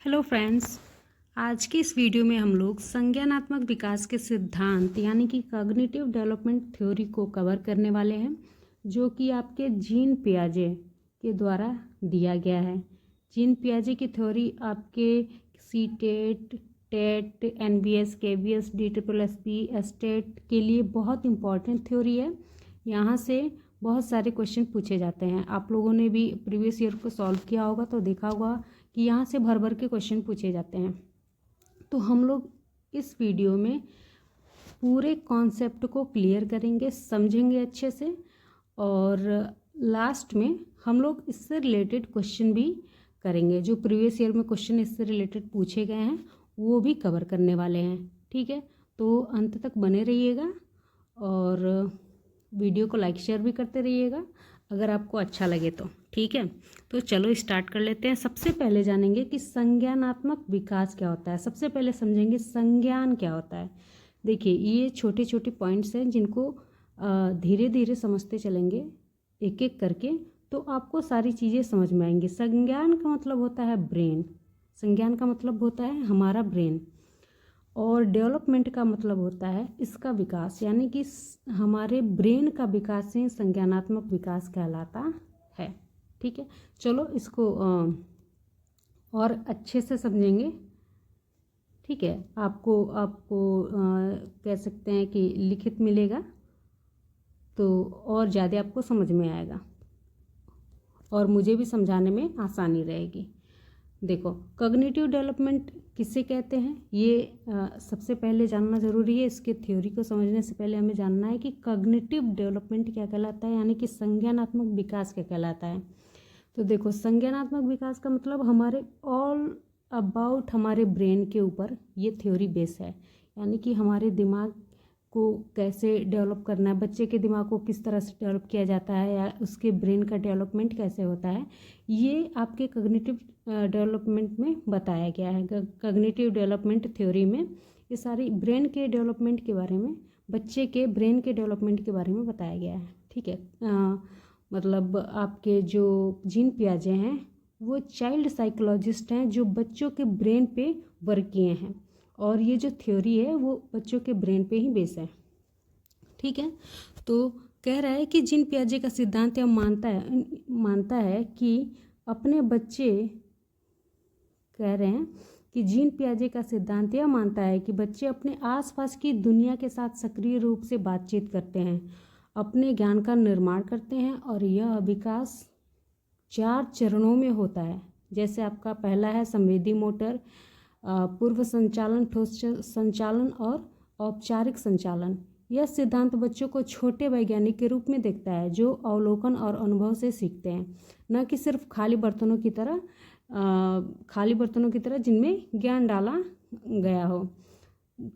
Hello friends, आज की इस वीडियो में हम लोग संज्ञानात्मक विकास के सिद्धांत यानी कि कॉग्निटिव डेवलपमेंट थ्योरी को कवर करने वाले हैं, जो कि आपके जीन पियाजे के द्वारा दिया गया है। जीन पियाजे की थ्योरी आपके C TET, TET, NBS, KBS, DSSB, एस्टेट के लिए बहुत इम्पॉर्टेंट थ्योरी है। यहाँ से बहुत सारे क्वेश्चन पूछे जाते हैं। आप लोगों ने भी प्रीवियस ईयर को सॉल्व किया होगा तो देखा होगा कि यहाँ से भर भर के क्वेश्चन पूछे जाते हैं। तो हम लोग इस वीडियो में पूरे कॉन्सेप्ट को क्लियर करेंगे, समझेंगे अच्छे से, और लास्ट में हम लोग इससे रिलेटेड क्वेश्चन भी करेंगे। जो प्रीवियस ईयर में क्वेश्चन इससे रिलेटेड पूछे गए हैं वो भी कवर करने वाले हैं। ठीक है, तो अंत तक बने रहिएगा और वीडियो को लाइक शेयर भी करते रहिएगा अगर आपको अच्छा लगे तो। ठीक है, तो चलो स्टार्ट कर लेते हैं। सबसे पहले जानेंगे कि संज्ञानात्मक विकास क्या होता है। सबसे पहले समझेंगे संज्ञान क्या होता है। देखिए, ये छोटे छोटे पॉइंट्स हैं जिनको धीरे धीरे समझते चलेंगे एक एक करके, तो आपको सारी चीज़ें समझ में आएंगी। संज्ञान का मतलब होता है ब्रेन, संज्ञान का मतलब होता है हमारा ब्रेन, और डेवलपमेंट का मतलब होता है इसका विकास, यानी कि हमारे ब्रेन का विकास ही संज्ञानात्मक विकास कहलाता है। ठीक है, चलो इसको और अच्छे से समझेंगे। ठीक है, आपको कह सकते हैं कि लिखित मिलेगा तो और ज़्यादा आपको समझ में आएगा और मुझे भी समझाने में आसानी रहेगी। देखो, कॉग्निटिव डेवलपमेंट किसे कहते हैं ये सबसे पहले जानना ज़रूरी है। इसके थ्योरी को समझने से पहले हमें जानना है कि कॉग्निटिव डेवलपमेंट क्या कहलाता है, यानी कि संज्ञानात्मक विकास क्या कहलाता है। तो देखो, संज्ञानात्मक विकास का मतलब हमारे ऑल अबाउट हमारे ब्रेन के ऊपर ये थ्योरी बेस है, यानी कि हमारे दिमाग को कैसे डेवलप करना है, बच्चे के दिमाग को किस तरह से डेवलप किया जाता है, या उसके ब्रेन का डेवलपमेंट कैसे होता है, ये आपके कॉग्निटिव डेवलपमेंट में बताया गया है। कॉग्निटिव डेवलपमेंट थ्योरी में ये सारी ब्रेन के डेवलपमेंट के बारे में, बच्चे के ब्रेन के डेवलपमेंट के बारे में बताया गया है। ठीक है, मतलब आपके जो जीन पियाजे हैं वो चाइल्ड साइकोलॉजिस्ट हैं जो बच्चों के ब्रेन पे वर्क किए हैं, और ये जो थ्योरी है वो बच्चों के ब्रेन पे ही बेस है। ठीक है, तो कह रहा है कि जीन पियाजे का सिद्धांत यह मानता है कि अपने बच्चे कह रहे हैं कि जीन पियाजे का सिद्धांत यह मानता है कि बच्चे अपने आसपास की दुनिया के साथ सक्रिय रूप से बातचीत करते हैं, अपने ज्ञान का निर्माण करते हैं, और यह विकास 4 चरणों में होता है। जैसे आपका पहला है संवेदी मोटर, पूर्व संचालन, ठोस संचालन और औपचारिक संचालन। यह सिद्धांत बच्चों को छोटे वैज्ञानिक के रूप में देखता है जो अवलोकन और अनुभव से सीखते हैं, न कि सिर्फ खाली बर्तनों की तरह जिनमें ज्ञान डाला गया हो।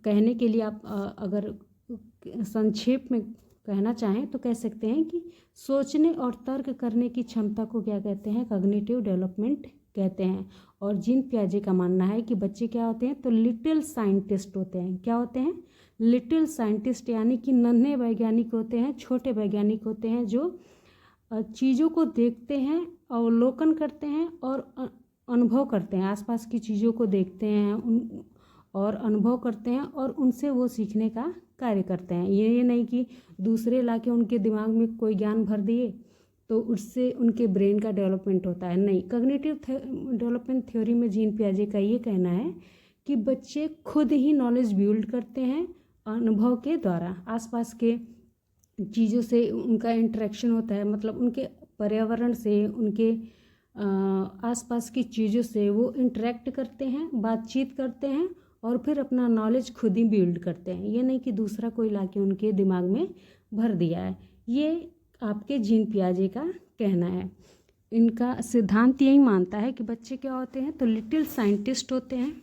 कहने के लिए आप अगर संक्षेप में कहना चाहें तो कह सकते हैं कि सोचने और तर्क करने की क्षमता को क्या कहते हैं, कॉग्निटिव डेवलपमेंट कहते हैं। और जीन पियाजे का मानना है कि बच्चे क्या होते हैं, तो लिटिल साइंटिस्ट होते हैं। क्या होते हैं? लिटिल साइंटिस्ट, यानी कि नन्हे वैज्ञानिक होते हैं, छोटे वैज्ञानिक होते हैं जो चीज़ों को देखते हैं, अवलोकन करते हैं और अनुभव करते हैं। आसपास की चीज़ों को देखते हैं और अनुभव करते हैं और उनसे वो सीखने का कार्य करते हैं। ये नहीं कि दूसरे लाके उनके दिमाग में कोई ज्ञान भर दिए तो उससे उनके ब्रेन का डेवलपमेंट होता है। नहीं, कॉग्निटिव डेवलपमेंट थ्योरी में जीन पियाजे का ये कहना है कि बच्चे खुद ही नॉलेज बिल्ड करते हैं अनुभव के द्वारा। आसपास के चीज़ों से उनका इंटरेक्शन होता है, मतलब उनके पर्यावरण से, उनके आसपास की चीज़ों से वो इंटरेक्ट करते हैं, बातचीत करते हैं और फिर अपना नॉलेज खुद ही बिल्ड करते हैं। ये नहीं कि दूसरा कोई लाके उनके दिमाग में भर दिया है। ये आपके जीन पियाजे का कहना है। इनका सिद्धांत यही मानता है कि बच्चे क्या होते हैं, तो लिटिल साइंटिस्ट होते हैं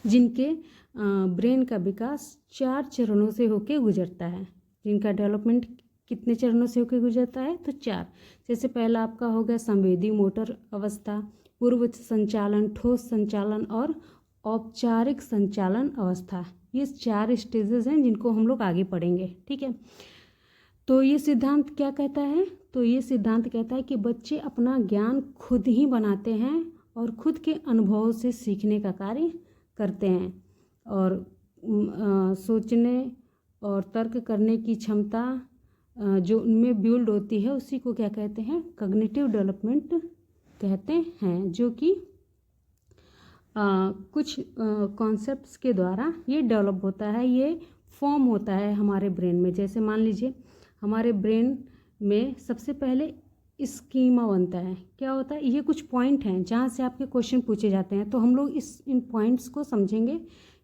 जिनके ब्रेन का विकास 4 चरणों से होके गुजरता है। जिनका डेवलपमेंट कितने चरणों से होकर गुजरता है, तो 4। जैसे पहला आपका हो गया संवेदी मोटर अवस्था, पूर्व संचालन, ठोस संचालन और औपचारिक संचालन अवस्था। ये 4 स्टेजेस हैं जिनको हम लोग आगे पढ़ेंगे। ठीक है, तो ये सिद्धांत क्या कहता है, तो ये सिद्धांत कहता है कि बच्चे अपना ज्ञान खुद ही बनाते हैं और खुद के अनुभव से सीखने का कार्य करते हैं। और सोचने और तर्क करने की क्षमता जो उनमें बिल्ड होती है उसी को क्या कहते हैं, कॉग्निटिव डेवलपमेंट कहते हैं, जो कि कुछ कॉन्सेप्ट्स के द्वारा ये डेवलप होता है, ये फॉर्म होता है हमारे ब्रेन में। जैसे मान लीजिए हमारे ब्रेन में सबसे पहले स्कीमा बनता है। क्या होता है, ये कुछ पॉइंट हैं जहाँ से आपके क्वेश्चन पूछे जाते हैं, तो हम लोग इन पॉइंट्स को समझेंगे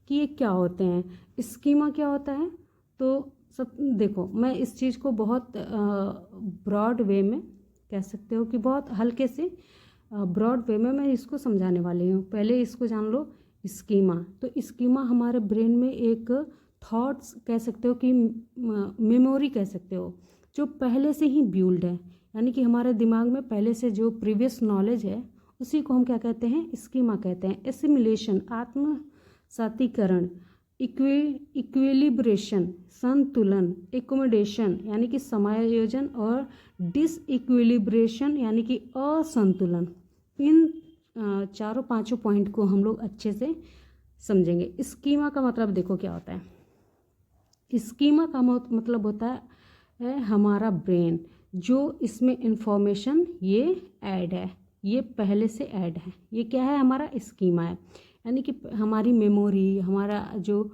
कि ये क्या होते हैं। स्कीमा क्या होता है, तो सब देखो, मैं इस चीज़ को बहुत ब्रॉड वे में कह सकते हो कि बहुत हल्के से ब्रॉड वे में मैं इसको समझाने वाली हूँ। पहले इसको जान लो, स्कीमा। तो स्कीमा हमारे ब्रेन में एक थॉट्स कह सकते हो कि मेमोरी कह सकते हो, जो पहले से ही बिल्ड है, यानी कि हमारे दिमाग में पहले से जो प्रीवियस नॉलेज है उसी को हम क्या कहते हैं, स्कीमा कहते हैं। एसिमिलेशन आत्मसातीकरण, इक्विलिब्रेशन संतुलन, एकोमोडेशन यानी कि समायोजन, और डिसइक्विलिब्रेशन यानी कि असंतुलन। इन चारों पांचों पॉइंट को हम लोग अच्छे से समझेंगे। स्कीमा का मतलब देखो क्या होता है। स्कीमा का मतलब होता है हमारा ब्रेन, जो इसमें इंफॉर्मेशन ये ऐड है, ये पहले से ऐड है, ये क्या है, हमारा स्कीमा है। यानी कि हमारी मेमोरी, हमारा जो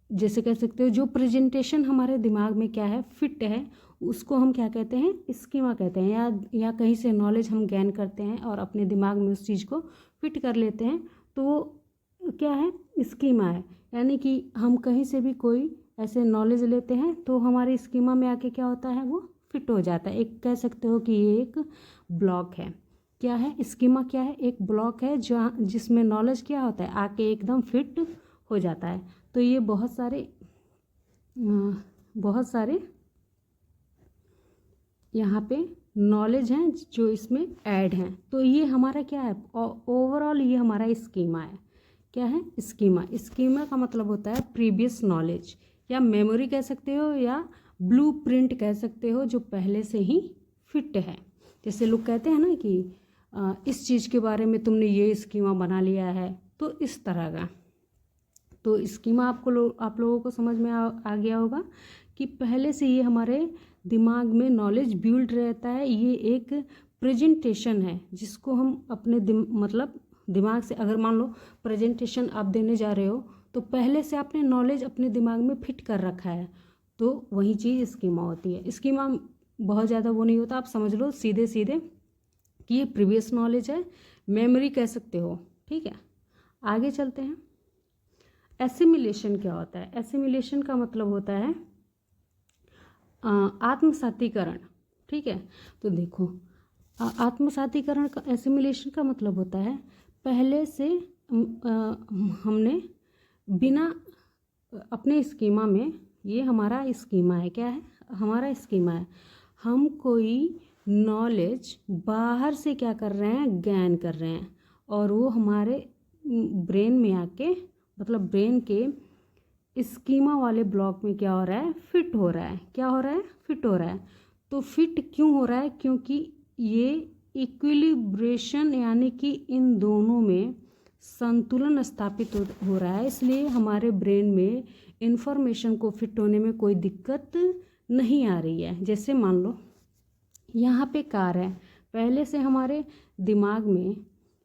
जैसे कह सकते हो जो प्रेजेंटेशन हमारे दिमाग में क्या है, फिट है, उसको हम क्या कहते हैं, स्कीमा कहते हैं। या कहीं से नॉलेज हम गेन करते हैं और अपने दिमाग में उस चीज़ को फिट कर लेते हैं, तो वो क्या है, स्कीमा है। यानी कि हम कहीं से भी कोई ऐसे नॉलेज लेते हैं तो हमारे स्कीमा में आके क्या होता है, वो फिट हो जाता है। एक कह सकते हो कि ये एक ब्लॉक है। क्या है, स्कीमा क्या है, एक ब्लॉक है जो जिसमें नॉलेज क्या होता है, आके एकदम फिट हो जाता है। तो ये बहुत सारे यहाँ पे नॉलेज हैं जो इसमें ऐड हैं। तो ये हमारा क्या है, ओवरऑल ये हमारा स्कीमा है। क्या है, स्कीमा। स्कीमा का मतलब होता है प्रीवियस नॉलेज, या मेमोरी कह सकते हो, या ब्लूप्रिंट कह सकते हो, जो पहले से ही फिट है। जैसे लोग कहते हैं ना कि इस चीज़ के बारे में तुमने ये स्कीमा बना लिया है, तो इस तरह का। तो स्कीमा आप लोगों को समझ में आ गया होगा कि पहले से ये हमारे दिमाग में नॉलेज बिल्ड रहता है। ये एक प्रेजेंटेशन है जिसको हम अपने दिमाग से, अगर मान लो प्रेजेंटेशन आप देने जा रहे हो, तो पहले से आपने नॉलेज अपने दिमाग में फिट कर रखा है, तो वही चीज़ स्कीमा होती है। स्कीमा बहुत ज़्यादा वो नहीं होता, आप समझ लो सीधे सीधे कि ये प्रीवियस नॉलेज है, मेमोरी कह सकते हो। ठीक है, आगे चलते हैं। एसिमिलेशन क्या होता है। एसिमिलेशन का मतलब होता है आत्मसातीकरण। ठीक है, तो देखो आत्मसातीकरण का, एसिमिलेशन का मतलब होता है पहले से हमने बिना अपने स्कीमा में, ये हमारा स्कीमा है, क्या है, हमारा स्कीमा है, हम कोई नॉलेज बाहर से क्या कर रहे हैं, गेन कर रहे हैं, और वो हमारे ब्रेन में आके, मतलब ब्रेन के स्कीमा वाले ब्लॉक में क्या हो रहा है, फिट हो रहा है। क्या हो रहा है, फिट हो रहा है। तो फिट क्यों हो रहा है, क्योंकि ये इक्विलिब्रेशन यानी कि इन दोनों में संतुलन स्थापित हो रहा है, इसलिए हमारे ब्रेन में इंफॉर्मेशन को फिट होने में कोई दिक्कत नहीं आ रही है। जैसे मान लो यहाँ पे कार है, पहले से हमारे दिमाग में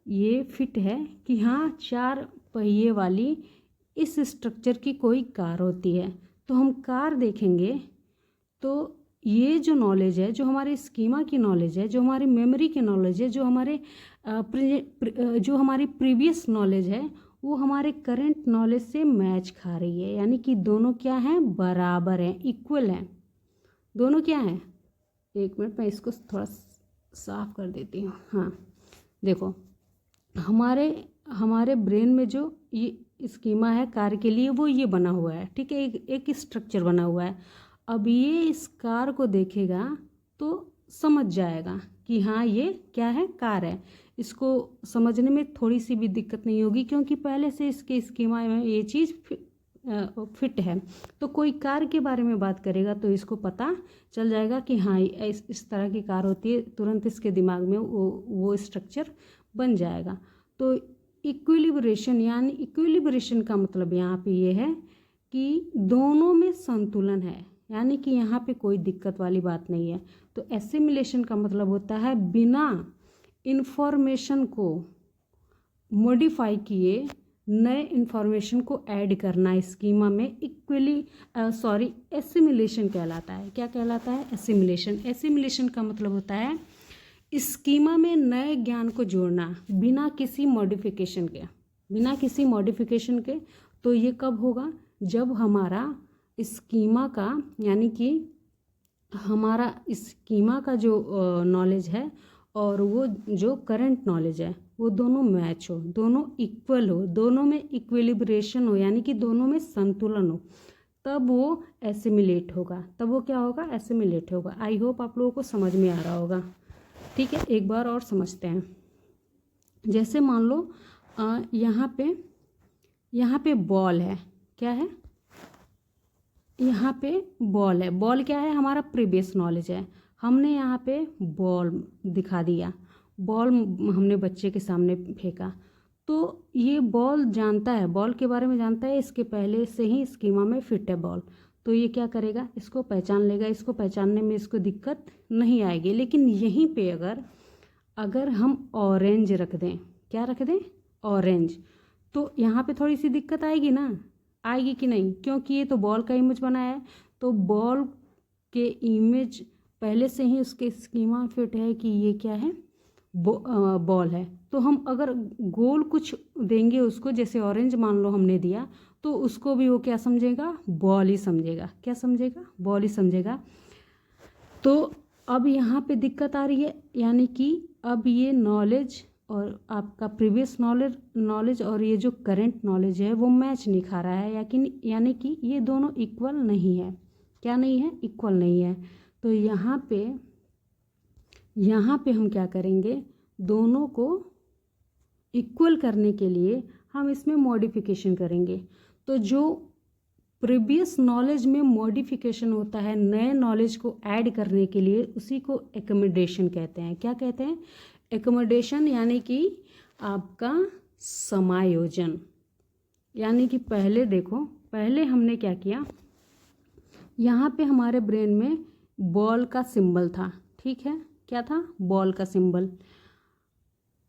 ये फिट है कि हाँ 4 पहिए वाली इस स्ट्रक्चर की कोई कार होती है, तो हम कार देखेंगे तो ये जो नॉलेज है, जो हमारे स्कीमा की नॉलेज है, जो हमारी मेमोरी की नॉलेज है, जो हमारी प्रीवियस नॉलेज है, वो हमारे करंट नॉलेज से मैच खा रही है। यानी कि दोनों क्या हैं, बराबर हैं, इक्वल हैं। दोनों क्या हैं, एक मिनट मैं इसको थोड़ा साफ कर देती हूँ। हाँ देखो, हमारे ब्रेन में जो ये स्कीमा है कार के लिए, वो ये बना हुआ है। ठीक है, एक स्ट्रक्चर बना हुआ है। अब ये इस कार को देखेगा तो समझ जाएगा कि हाँ ये क्या है, कार है। इसको समझने में थोड़ी सी भी दिक्कत नहीं होगी, क्योंकि पहले से इसके स्कीमा में ये चीज़ फिट है। तो कोई कार के बारे में बात करेगा तो इसको पता चल जाएगा कि हाँ इस तरह की कार होती है, तुरंत इसके दिमाग में वो स्ट्रक्चर बन जाएगा। तो इक्विलिब्रेशन यानी इक्विलिब्रेशन का मतलब यहाँ पे ये है कि दोनों में संतुलन है, यानी कि यहाँ पे कोई दिक्कत वाली बात नहीं है। तो एसिमिलेशन का मतलब होता है बिना इन्फॉर्मेशन को मॉडिफाई किए नए इन्फॉर्मेशन को ऐड करना स्कीमा में एसिमिलेशन कहलाता है। क्या कहलाता है? एसिमिलेशन। एसिमिलेशन का मतलब होता है स्कीमा में नए ज्ञान को जोड़ना बिना किसी मॉडिफिकेशन के। तो ये कब होगा? जब हमारा स्कीमा का यानी कि हमारा स्कीमा का जो नॉलेज है और वो जो करंट नॉलेज है वो दोनों मैच हो, दोनों इक्वल हो, दोनों में इक्विलिब्रेशन हो, यानी कि दोनों में संतुलन हो, तब वो एसिमिलेट होगा। तब वो क्या होगा? एसिमिलेट होगा। आई होप आप लोगों को समझ में आ रहा होगा। ठीक है, एक बार और समझते हैं। जैसे मान लो यहाँ पे बॉल है। क्या है? यहाँ पे बॉल है। बॉल क्या है? हमारा प्रीवियस नॉलेज है। हमने यहाँ पे बॉल दिखा दिया, बॉल हमने बच्चे के सामने फेंका, तो ये बॉल जानता है, बॉल के बारे में जानता है, इसके पहले से ही स्कीमा में फिट है बॉल। तो ये क्या करेगा? इसको पहचान लेगा, इसको पहचानने में इसको दिक्कत नहीं आएगी। लेकिन यहीं पे अगर हम ऑरेंज रख दें, क्या रख दें? ऑरेंज, तो यहाँ पे थोड़ी सी दिक्कत आएगी ना? आएगी कि नहीं? क्योंकि ये तो बॉल का इमेज बनाया है, तो बॉल के इमेज पहले से ही उसके स्कीमा फिट है कि ये क्या है? बॉल है। तो हम अगर गोल कुछ देंगे उसको, जैसे ऑरेंज मान लो हमने दिया, तो उसको भी वो क्या समझेगा? बॉल ही समझेगा। क्या समझेगा? बॉल ही समझेगा। तो अब यहाँ पे दिक्कत आ रही है, यानी कि अब ये नॉलेज और आपका प्रीवियस नॉलेज और ये जो करंट नॉलेज है वो मैच नहीं खा रहा है, यानी कि ये दोनों इक्वल नहीं है। क्या नहीं है? इक्वल नहीं है। तो यहाँ पे हम क्या करेंगे? दोनों को इक्वल करने के लिए हम इसमें मॉडिफिकेशन करेंगे। तो जो प्रीवियस नॉलेज में मॉडिफिकेशन होता है नए नॉलेज को ऐड करने के लिए, उसी को एक्कोमोडेशन कहते हैं। क्या कहते हैं? एक्कोमोडेशन, यानी कि आपका समायोजन। यानी कि पहले देखो, पहले हमने क्या किया, यहाँ पे हमारे ब्रेन में बॉल का सिंबल था। ठीक है, क्या था? बॉल का सिंबल।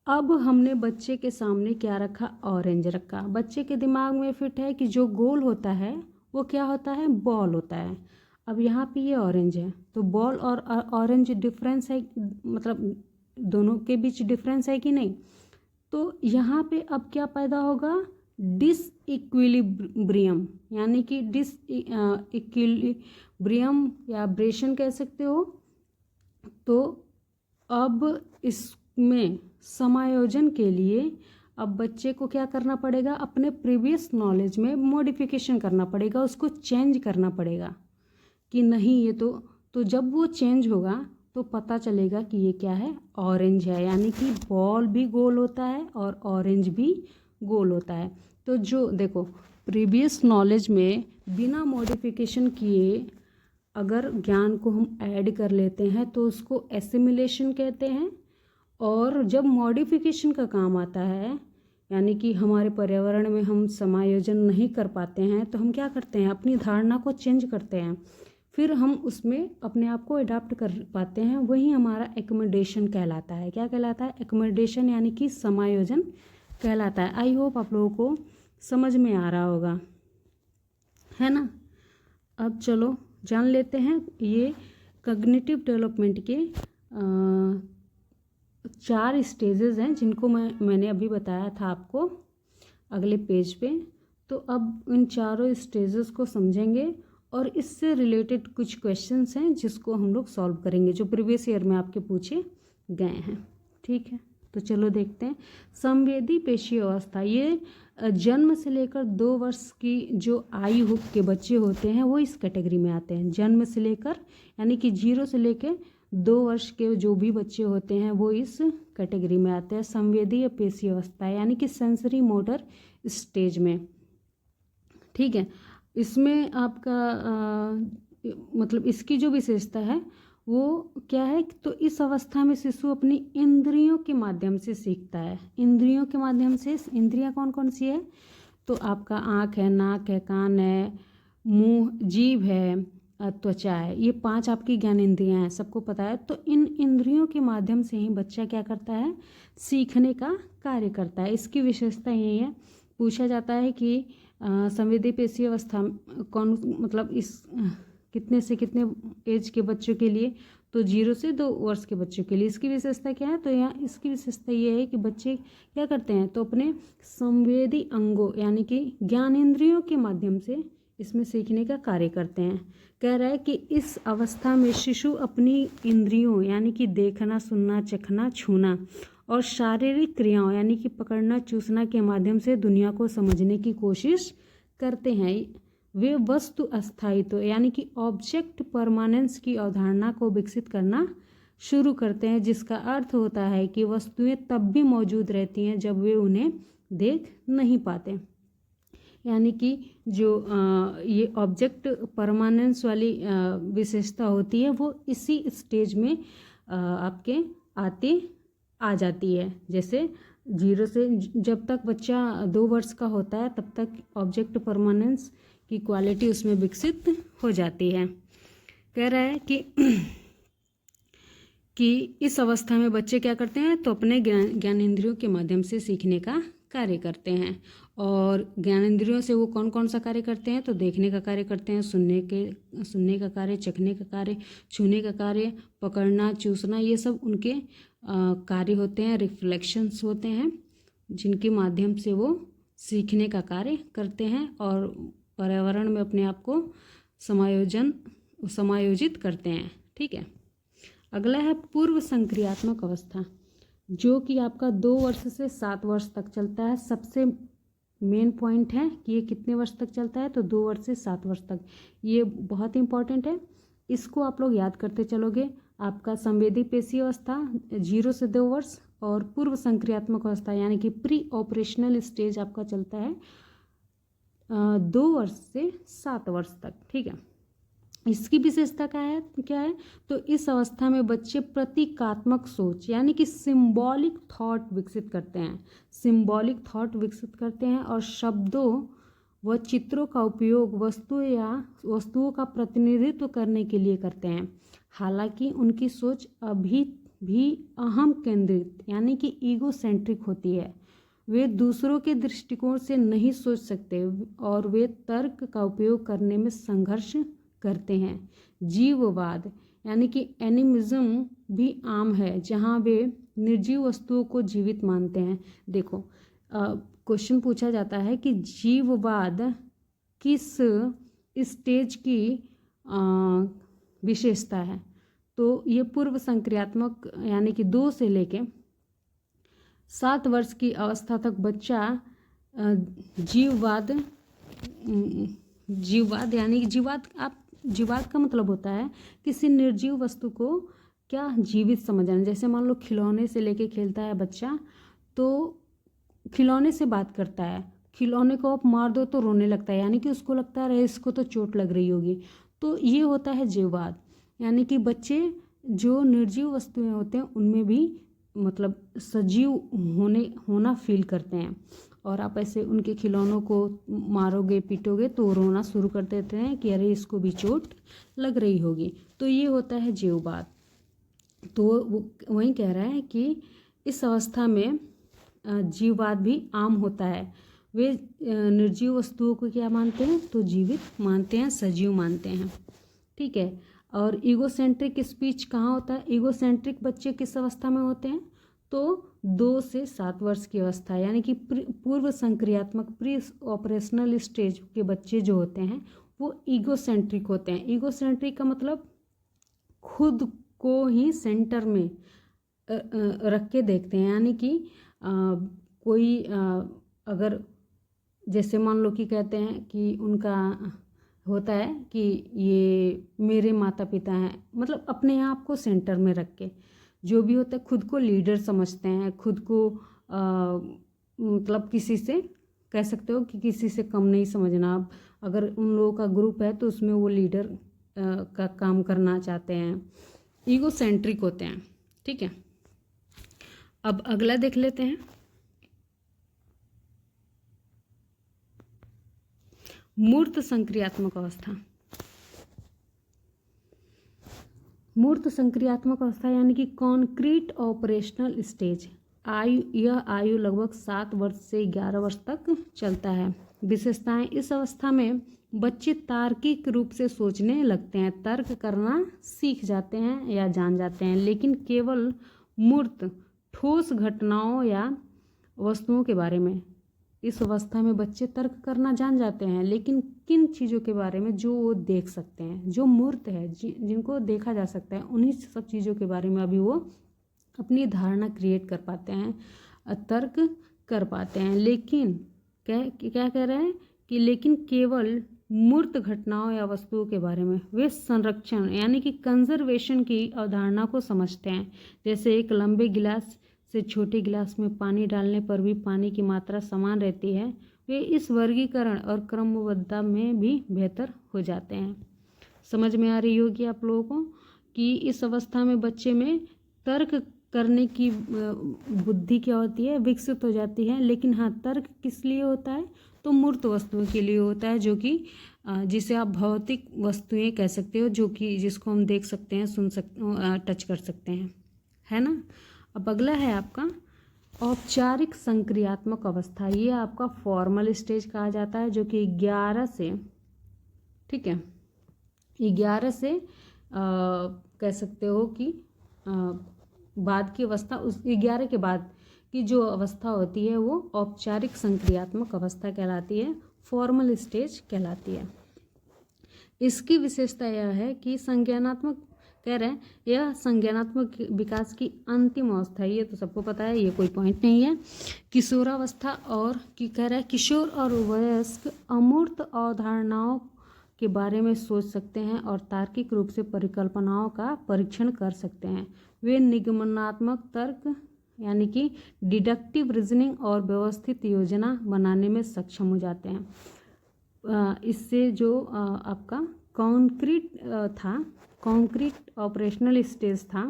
अब हमने बच्चे के सामने क्या रखा? ऑरेंज रखा। बच्चे के दिमाग में फिट है कि जो गोल होता है वो क्या होता है? बॉल होता है। अब यहाँ पे ये ऑरेंज है, तो बॉल और ऑरेंज डिफरेंस है, मतलब दोनों के बीच डिफरेंस है कि नहीं? तो यहाँ पे अब क्या पैदा होगा? डिसइक्विलिब्रियम, यानी कि डिसइक्विलिब्रियम या एब्रेशन कह सकते हो। तो अब इसमें समायोजन के लिए अब बच्चे को क्या करना पड़ेगा? अपने प्रीवियस नॉलेज में मॉडिफिकेशन करना पड़ेगा, उसको चेंज करना पड़ेगा कि नहीं ये तो जब वो चेंज होगा तो पता चलेगा कि ये क्या है? ऑरेंज है। यानी कि बॉल भी गोल होता है और ऑरेंज भी गोल होता है। तो जो देखो प्रीवियस नॉलेज में बिना मॉडिफिकेशन किए अगर ज्ञान को हम ऐड कर लेते हैं तो उसको एसिमिलेशन कहते हैं। और जब मॉडिफिकेशन का काम आता है, यानी कि हमारे पर्यावरण में हम समायोजन नहीं कर पाते हैं, तो हम क्या करते हैं? अपनी धारणा को चेंज करते हैं, फिर हम उसमें अपने आप को अडॉप्ट कर पाते हैं। वही हमारा एक्कोमोडेशन कहलाता है। क्या कहलाता है? एक्कोमोडेशन, यानी कि समायोजन कहलाता है। आई होप आप लोगों को समझ में आ रहा होगा, है ना? अब चलो जान लेते हैं ये कॉग्निटिव डेवलपमेंट के 4 स्टेजेस हैं जिनको मैंने अभी बताया था आपको अगले पेज पे। तो अब इन चारों स्टेजेस को समझेंगे और इससे रिलेटेड कुछ क्वेश्चंस हैं जिसको हम लोग सॉल्व करेंगे, जो प्रीवियस ईयर में आपके पूछे गए हैं। ठीक है, तो चलो देखते हैं। संवेदी पेशीय अवस्था, ये जन्म से लेकर 2 वर्ष की जो आयु के बच्चे होते हैं वो इस कैटेगरी में आते हैं। जन्म से लेकर यानी कि 0 से लेकर 2 वर्ष के जो भी बच्चे होते हैं वो इस कैटेगरी में आते हैं। संवेदी पेशीय अवस्था यानी कि सेंसरी मोटर स्टेज में। ठीक है, इसमें आपका मतलब इसकी जो विशेषता है वो क्या है, तो इस अवस्था में शिशु अपनी इंद्रियों के माध्यम से सीखता है। इंद्रियों के माध्यम से, इंद्रियां कौन कौन सी है, तो आपका आँख है, नाक है, कान है, मुंह, जीभ है, त्वचा है, ये 5 आपकी ज्ञान इंद्रियां हैं, सबको पता है। तो इन इंद्रियों के माध्यम से ही बच्चा क्या करता है, सीखने का कार्य करता है। इसकी विशेषता यही है। पूछा जाता है कि संवेदी पेशी अवस्था कौन, मतलब इस कितने से कितने एज के बच्चों के लिए, तो 0 से 2 वर्ष के बच्चों के लिए। इसकी विशेषता क्या है, तो यहाँ इसकी विशेषता ये है कि बच्चे क्या करते हैं, तो अपने संवेदी अंगों यानी कि ज्ञानेंद्रियों के माध्यम से इसमें सीखने का कार्य करते हैं। कह रहा है कि इस अवस्था में शिशु अपनी इंद्रियों यानी कि देखना, सुनना, चखना, छूना और शारीरिक क्रियाओं यानी कि पकड़ना, चूसना के माध्यम से दुनिया को समझने की कोशिश करते हैं। वे वस्तु अस्थायित्व यानी कि ऑब्जेक्ट परमानेंस की अवधारणा को विकसित करना शुरू करते हैं, जिसका अर्थ होता है कि वस्तुएं तब भी मौजूद रहती हैं जब वे उन्हें देख नहीं पाते। यानी कि जो ये ऑब्जेक्ट परमानेंस वाली विशेषता होती है वो इसी स्टेज में आपके आ जाती है। जैसे 0 से जब तक बच्चा 2 वर्ष का होता है तब तक ऑब्जेक्ट परमानेंस की क्वालिटी उसमें विकसित हो जाती है। कह रहा है कि इस अवस्था में बच्चे क्या करते हैं, तो अपने ज्ञानेंद्रियों के माध्यम से सीखने का कार्य करते हैं। और ज्ञानेंद्रियों से वो कौन कौन सा कार्य करते हैं, तो देखने का कार्य करते हैं, सुनने का कार्य, चखने का कार्य, छूने का कार्य, पकड़ना, चूसना, ये सब उनके कार्य होते हैं, रिफ्लेक्शंस होते हैं, जिनके माध्यम से वो सीखने का कार्य करते हैं और पर्यावरण में अपने आप को समायोजित करते हैं। ठीक है। अगला है पूर्व संक्रियात्मक अवस्था, जो कि आपका 2 वर्ष से 7 वर्ष तक चलता है। सबसे मेन पॉइंट है कि ये कितने वर्ष तक चलता है, तो 2 वर्ष से 7 वर्ष तक। ये बहुत इंपॉर्टेंट है, इसको आप लोग याद करते चलोगे। आपका संवेदी पेशी अवस्था 0 से 2 वर्ष और पूर्व संक्रियात्मक अवस्था यानी कि प्री ऑपरेशनल स्टेज आपका चलता है 2 वर्ष से 7 वर्ष तक। ठीक है। इसकी विशेषता क्या है, तो इस अवस्था में बच्चे प्रतीकात्मक सोच यानी कि सिंबॉलिक थॉट विकसित करते हैं। सिंबॉलिक थॉट विकसित करते हैं और शब्दों व चित्रों का उपयोग वस्तुओं का प्रतिनिधित्व करने के लिए करते हैं। हालांकि उनकी सोच अभी भी अहम केंद्रित यानी कि ईगोसेंट्रिक होती है। वे दूसरों के दृष्टिकोण से नहीं सोच सकते और वे तर्क का उपयोग करने में संघर्ष करते हैं। जीववाद यानी कि एनिमिज्म भी आम है, जहां वे निर्जीव वस्तुओं को जीवित मानते हैं। देखो क्वेश्चन पूछा जाता है कि जीववाद किस स्टेज की विशेषता है, तो ये पूर्व संक्रियात्मक यानी कि 2 से लेके 7 वर्ष की अवस्था तक बच्चा जीववाद यानी कि जीवाद का मतलब होता है किसी निर्जीव वस्तु को क्या जीवित समझना। जैसे मान लो खिलौने से लेके खेलता है बच्चा, तो खिलौने से बात करता है, खिलौने को आप मार दो तो रोने लगता है, यानी कि उसको लगता है इसको तो चोट लग रही होगी। तो ये होता है जीववाद, यानी कि बच्चे जो निर्जीव वस्तुएं होते हैं उनमें भी मतलब सजीव होना फील करते हैं। और आप ऐसे उनके खिलौनों को मारोगे, पीटोगे तो रोना शुरू कर देते हैं कि अरे इसको भी चोट लग रही होगी। तो ये होता है जीववाद। तो वही कह रहा है कि इस अवस्था में जीववाद भी आम होता है। वे निर्जीव वस्तुओं को क्या मानते हैं, तो जीवित मानते हैं, सजीव मानते हैं। ठीक है। और ईगोसेंट्रिक स्पीच कहाँ होता है, ईगोसेंट्रिक बच्चे किस अवस्था में होते हैं, तो 2 से 7 वर्ष की अवस्था यानी कि पूर्व संक्रियात्मक प्री ऑपरेशनल स्टेज के बच्चे जो होते हैं वो ईगोसेंट्रिक होते हैं। ईगोसेंट्रिक का मतलब खुद को ही सेंटर में रख के देखते हैं, यानी कि कोई अगर जैसे मान लो कि कहते हैं कि उनका होता है कि ये मेरे माता पिता हैं, मतलब अपने आप को सेंटर में रख के जो भी होता है खुद को लीडर समझते हैं, खुद को मतलब किसी से कह सकते हो कि किसी से कम नहीं समझना। अगर उन लोगों का ग्रुप है तो उसमें वो लीडर का काम करना चाहते हैं, ईगो सेंट्रिक होते हैं। ठीक है, अब अगला देख लेते हैं। मूर्त संक्रियात्मक अवस्था। मूर्त संक्रियात्मक अवस्था यानी कि कॉन्क्रीट ऑपरेशनल स्टेज। यह आयु लगभग 7 वर्ष से 11 वर्ष तक चलता है। विशेषताएं, इस अवस्था में बच्चे तार्किक रूप से सोचने लगते हैं, तर्क करना सीख जाते हैं या जान जाते हैं, लेकिन केवल मूर्त ठोस घटनाओं या वस्तुओं के बारे में। इस अवस्था में बच्चे तर्क करना जान जाते हैं, लेकिन किन चीज़ों के बारे में जो वो देख सकते हैं, जो मूर्त है, जिनको देखा जा सकता है, उन्हीं सब चीज़ों के बारे में अभी वो अपनी धारणा क्रिएट कर पाते हैं, तर्क कर पाते हैं। लेकिन क्या कह रहे हैं कि लेकिन केवल मूर्त घटनाओं या वस्तुओं के बारे में वे संरक्षण यानी कि कंजर्वेशन की अवधारणा को समझते हैं। जैसे एक लंबे गिलास से छोटे गिलास में पानी डालने पर भी पानी की मात्रा समान रहती है, वे इस वर्गीकरण और क्रमबद्धता में भी बेहतर हो जाते हैं। समझ में आ रही होगी आप लोगों को कि इस अवस्था में बच्चे में तर्क करने की बुद्धि क्या होती है, विकसित हो जाती है। लेकिन हाँ, तर्क किस लिए होता है, तो मूर्त वस्तुओं के लिए होता है, जो कि जिसे आप भौतिक वस्तुएं कह सकते हो, जो कि जिसको हम देख सकते हैं, सुन सकते, टच कर सकते हैं, है ना। अब अगला है आपका औपचारिक संक्रियात्मक अवस्था। ये आपका फॉर्मल स्टेज कहा जाता है, जो कि 11 से, ठीक है, 11 से कह सकते हो कि बाद की अवस्था, उस 11 के बाद की जो अवस्था होती है वो औपचारिक संक्रियात्मक अवस्था कहलाती है, फॉर्मल स्टेज कहलाती है। इसकी विशेषता यह है कि संज्ञानात्मक कह रहे हैं, यह संज्ञानात्मक विकास की अंतिम अवस्था है। ये तो सबको पता है, ये कोई पॉइंट नहीं है। किशोरावस्था और कह रहा है किशोर और वयस्क अमूर्त अवधारणाओं के बारे में सोच सकते हैं और तार्किक रूप से परिकल्पनाओं का परीक्षण कर सकते हैं। वे निगमनात्मक तर्क यानी कि डिडक्टिव रीजनिंग और व्यवस्थित योजना बनाने में सक्षम हो जाते हैं। इससे जो आपका कॉन्क्रीट ऑपरेशनल स्टेज था,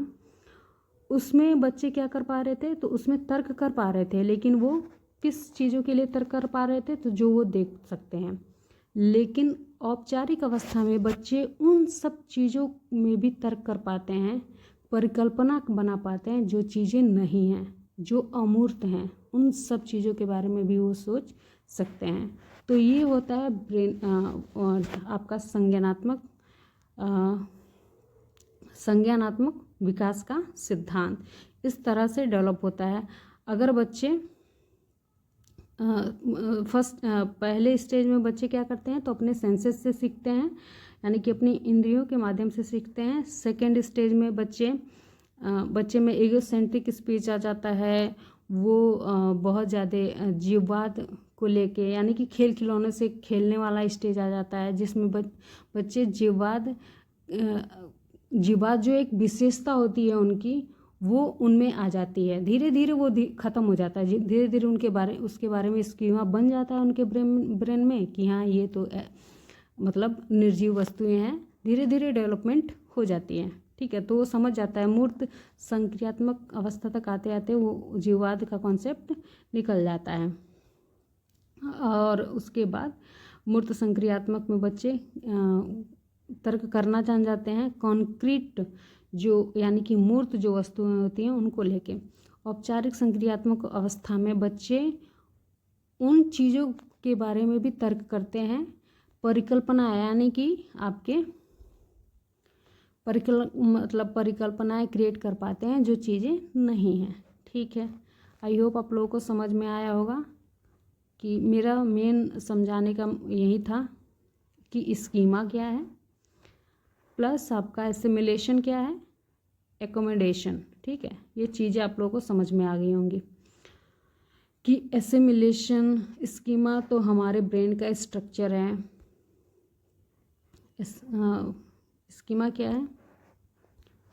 उसमें बच्चे क्या कर पा रहे थे, तो उसमें तर्क कर पा रहे थे, लेकिन वो किस चीज़ों के लिए तर्क कर पा रहे थे, तो जो वो देख सकते हैं। लेकिन औपचारिक अवस्था में बच्चे उन सब चीज़ों में भी तर्क कर पाते हैं, परिकल्पना बना पाते हैं, जो चीज़ें नहीं हैं, जो अमूर्त हैं, उन सब चीज़ों के बारे में भी वो सोच सकते हैं। तो ये होता है आपका संज्ञानात्मक विकास का सिद्धांत। इस तरह से डेवलप होता है। अगर बच्चे पहले स्टेज में बच्चे क्या करते हैं, तो अपने सेंसेस से सीखते हैं, यानी कि अपनी इंद्रियों के माध्यम से सीखते हैं। सेकेंड स्टेज में बच्चे में ईगोसेंट्रिक स्पीच आ जाता है। वो बहुत ज़्यादा जीववाद को लेके, यानी कि खेल खिलौने से खेलने वाला स्टेज आ जाता है, जिसमें बच्चे जीववाद जो एक विशेषता होती है उनकी, वो उनमें आ जाती है। धीरे धीरे वो ख़त्म हो जाता है। धीरे धीरे उसके बारे में स्कीमा बन जाता है उनके ब्रेन में कि हाँ, ये तो मतलब निर्जीव वस्तुएं हैं। धीरे धीरे डेवलपमेंट हो जाती है, ठीक है। तो वो समझ जाता है। मूर्त संक्रियात्मक अवस्था तक आते आते वो जीववाद का कॉन्सेप्ट निकल जाता है। और उसके बाद मूर्त संक्रियात्मक में बच्चे तर्क करना जान जाते हैं, कॉन्क्रीट जो यानी कि मूर्त जो वस्तुएं होती हैं उनको लेके। औपचारिक संक्रियात्मक अवस्था में बच्चे उन चीज़ों के बारे में भी तर्क करते हैं, परिकल्पना यानी कि आपके परिकल्पनाएं क्रिएट कर पाते हैं, जो चीज़ें नहीं हैं, ठीक है। आई होप आप लोगों को समझ में आया होगा कि मेरा मेन समझाने का यही था कि स्कीमा क्या है, प्लस आपका एसिमिलेशन क्या है, एकोमोडेशन, ठीक है। ये चीज़ें आप लोगों को समझ में आ गई होंगी कि एसिमिलेशन, स्कीमा तो हमारे ब्रेन का स्ट्रक्चर है। स्कीमा क्या है,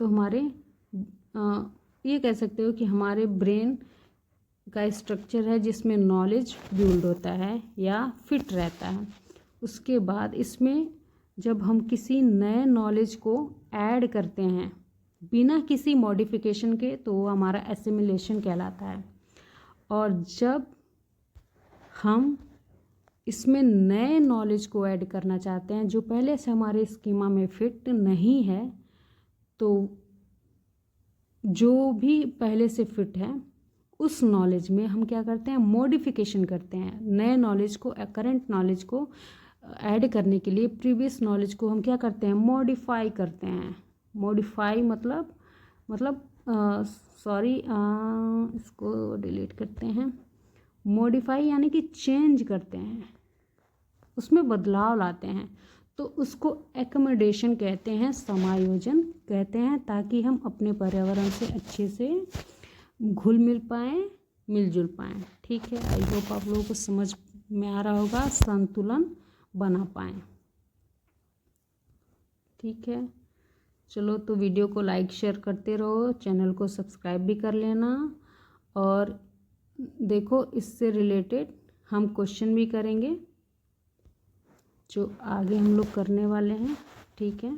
तो हमारे ये कह सकते हो कि हमारे ब्रेन का स्ट्रक्चर है जिसमें नॉलेज बिल्ड होता है या फिट रहता है। उसके बाद इसमें जब हम किसी नए नॉलेज को ऐड करते हैं बिना किसी मॉडिफिकेशन के तो वो हमारा एसिमिलेशन कहलाता है। और जब हम इसमें नए नॉलेज को ऐड करना चाहते हैं जो पहले से हमारे स्कीमा में फिट नहीं है, तो जो भी पहले से फिट है उस नॉलेज में हम क्या करते हैं, मॉडिफिकेशन करते हैं। नए नॉलेज को, करंट नॉलेज को ऐड करने के लिए प्रीवियस नॉलेज को हम क्या करते हैं, मॉडिफाई करते हैं। मॉडिफाई मतलब इसको डिलीट करते हैं। मॉडिफाई यानी कि चेंज करते हैं, उसमें बदलाव लाते हैं, तो उसको एकोमोडेशन कहते हैं, समायोजन कहते हैं, ताकि हम अपने पर्यावरण से अच्छे से घुल मिल पाएँ, मिलजुल पाएँ। ठीक है, आई होप आप लोगों को समझ में आ रहा होगा, संतुलन बना पाएँ। ठीक है, चलो तो वीडियो को लाइक शेयर करते रहो, चैनल को सब्सक्राइब भी कर लेना। और देखो इससे रिलेटेड हम क्वेश्चन भी करेंगे जो आगे हम लोग करने वाले हैं। ठीक है।